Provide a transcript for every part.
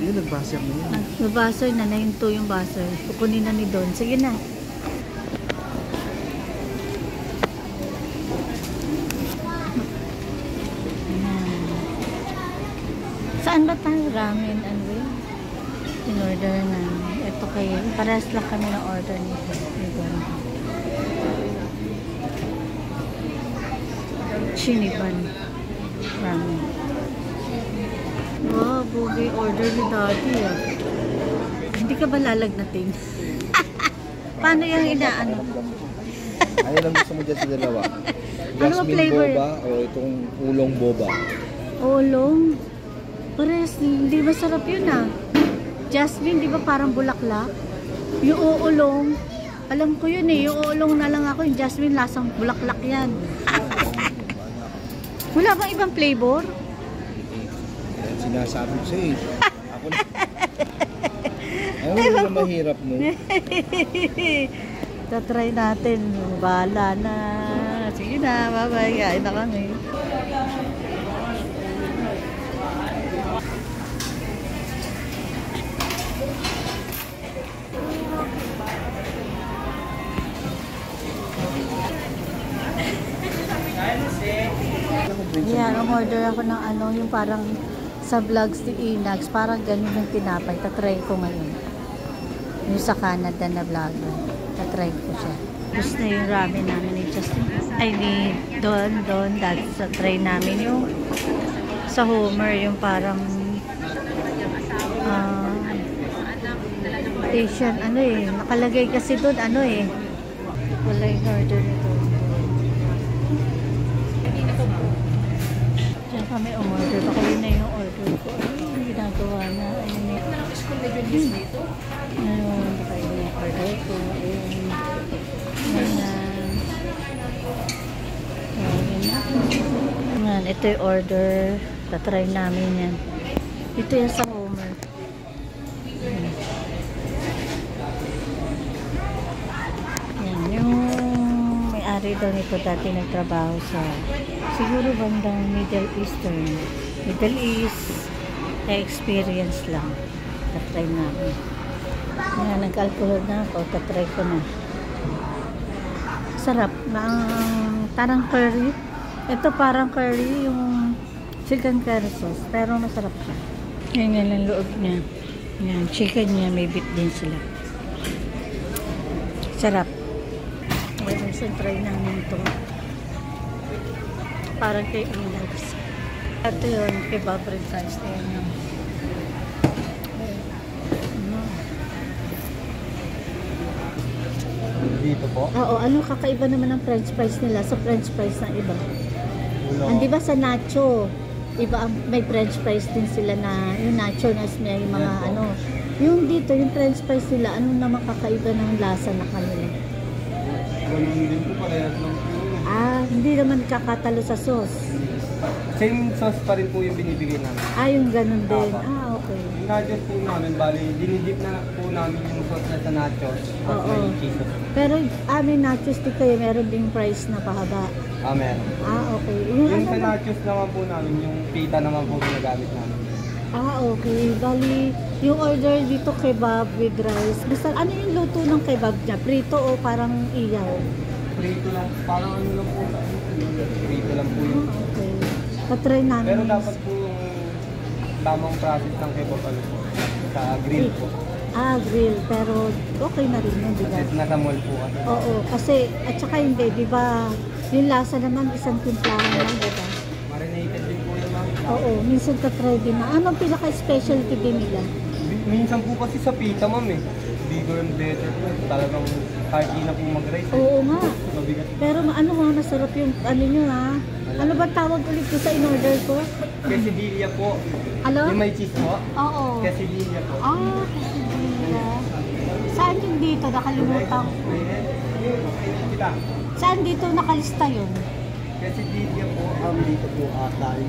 Yun, nag-buzzer na yun. Nag-buzzer na, nahinto yung buzzer. Kukunin na ni Don. Sige na. Saan ba tayo? Ramen and whey? In-order na. Ito kayo. Parehas lang kami na order nito. Chiniban. Ramen. Wow, bugi order ni Daddy ah. Hindi ka ba lalagnatin? Paano yung inaano? Ano lang gusto mo dyan sa dalawa? Ano ang flavor? Boba o itong ulong boba? Ulong? Pares, hindi masarap yun ah. Jasmine, di ba parang bulaklak? Yung uulong, alam ko yun eh. Yung uulong na lang ako, yung jasmine lasang bulaklak yan. Wala bang ibang flavor? Sinasabi ko sa'yo eh. Ako na. Ayaw na mahirap mo. Tatry natin. Bahala na. Sige na, bye-bye. Kain na kami. Yan, order ako ng ano, yung parang sa vlogs ni Inags, parang ganun yung tinapay. Tatry ko ngayon. Yung sa Canada na vlogger. Tatry ko siya. Gusto yung ramen namin ni Justin. Ay, ni Don. That's try namin yung sa Homer, yung parang Asian, ano eh. Nakalagay kasi doon, ano eh. Wala yung order nito. Diyan kami umorder. Baka yun na yung order ko. Ay, ginagawa na. Ayun eh. Ayun, baka yun yung order ko. Ayun. Ayun na. Ayun, ito yung order. Tatry namin yan. Ito yung sa Homer. Yan, yung may-ari daw nito dati nagtrabaho sa siguro bandang Middle Eastern. Middle East experience lang. Tatry namin. Yan, nag-alcohol na ako. Tatry ko na. Sarap. Parang curry. Ito parang curry yung chicken curry sauce. Pero masarap siya. Yan ang loob niya. Yan, chicken niya. May beef din sila. Sarap. Ngayon, try namin ito. Parang kay Inags. Ito yun, kebab red fries na yun. Dito po? Oo, ano kakaiba naman ang french fries nila sa french fries ng iba? Hindi ba sa nacho? Iba ang may french fries din sila na yung nacho na may mga ano. Yung dito, yung french fries nila, ano naman kakaiba ng lasa na kanila? Ganun din po, parehas lang po. Hindi naman kakatalo sa sauce. Same sauce pa rin po yung binibigay namin. Yung ganun din. Okay. Yung nachos po namin, bali, dinidip na po namin yung sauce na sa nachos. At may cheese sauce. Pero may nachos din kayo, meron ding price na pahaba. Meron. Okay. Yung sa nachos naman po namin, yung pita naman po ginagamit namin. Okay. Bali, yung order dito kebab with rice. Basta, ano yung luto ng kebab niya? Prito o parang iyaw? Prito lang. Parang ano lang po. Prito lang po yun. Okay. Patry namin. Pero dapat po yung tamang process ng kebab ano po. Sa grill po. Grill. Pero okay na rin yun, diba? Kasi nasa mall po. Oo. Kasi, at saka hindi, diba? Yung lasa naman, isang timplahan lang, diba? Marinated din po yung mga. Oo. Minsan ka-try din na. Anong pinaka-specialty din nila? Minsan po kasi sa pita, ma'am eh. Bigger and better po. Talagang hardly na po mag-rice. Oo nga. Mabigat. Pero ano nga, masarap yung ano nyo ha? Ano ba tawag ulit ko sa in-order ko? Quesadilla po. Ano? Yung may cheese po. Oo. Quesadilla po. Quesadilla. Saan yung dito? Nakalimutan ko. Kita. Saan dito nakalista yun? Quesadilla po. Dito po tayo.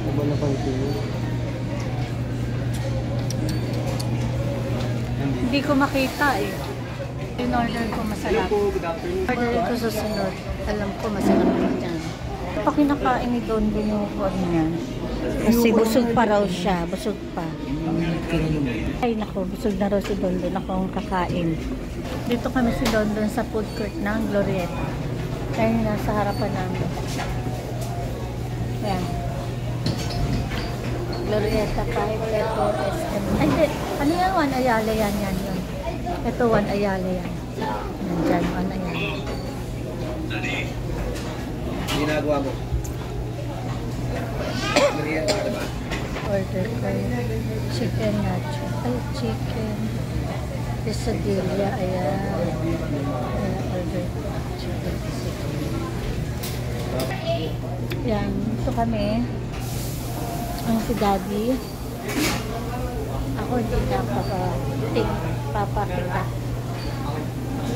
Ano na pang ito? Hindi ko makita eh. In-order ko masarap. Order ko susunod. Alam ko masarap din yan. Pakinakain ni Don din yung kwan niyan. Kasi busog pa raw siya. Busog pa. Ay nako, busog na raw si Dondon. Ako ang kakain. Dito kami si Dondon sa food court ng Glorieta. Kaya nasa harapan namin. Ayan. Glorieta 5, ito SM. Ay, di. Ano yan? Juan Ayala yan. Ito Juan Ayala yan. Nandyan, Juan Ayala. Ginagawa mo. Order ko chicken nacho. Ay, chicken. Quesadilla. Ayan. Ayan, order chicken quesadilla. Yan. Ito kami. Ang si Daddy. Ako hindi na papakita.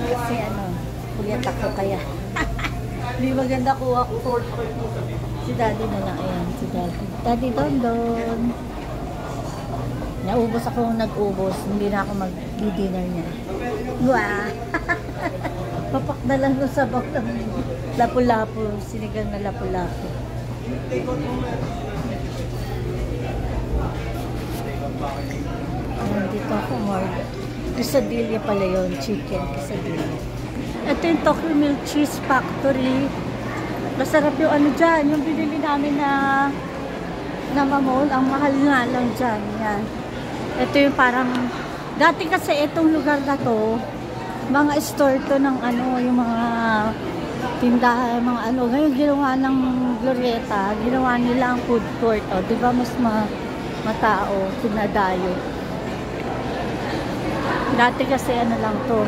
Kasi puyat ako kaya. Hindi maganda kuha ko. Si Daddy na lang. Ayan, si Daddy. Daddy Dondon. Naubos ako nag-ubos. Hindi na ako mag-dinner niya. Wow! Papak na lang doon sa bak ng lapu-lapu. Sinigang na lapu-lapu. Dito ako more. Quesadilla pala yun. Chicken quesadilla. Ito yung Tokyo Milk Cheese Factory. Masarap yung dyan. Yung binili namin na mamol. Ang mahal nga lang dyan. Yan. Ito yung parang dati kasi itong lugar na to mga store to ng yung mga tindahan, mga ngayon ginawa ng Glorieta, ginawa nila ang food court. O, di ba mas matao, sinadayo. Dati kasi lang to.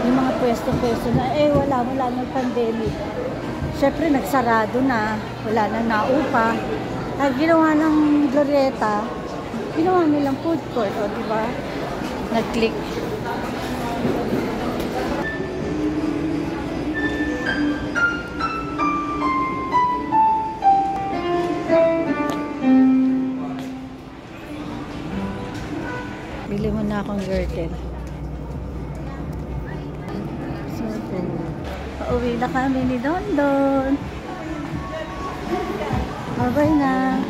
Yung mga pwesto-pwesto na, wala ng pandemic. Siyempre, nagsarado na. Wala na naupa. At ginawa ng Glorieta, ginawa nilang food court. O, di ba? Nag-click. Bili mo na akong girdle. So, pauwi na kami ni Dondon. Bye-bye na.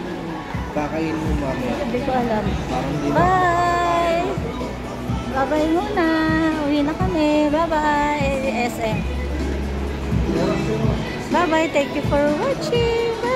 Kakainin mo mamaya. Hindi ko alam. Parang di Bye! Bye-bye muna. Uwi na kami. Bye-bye. SM. Bye-bye. Thank you for watching.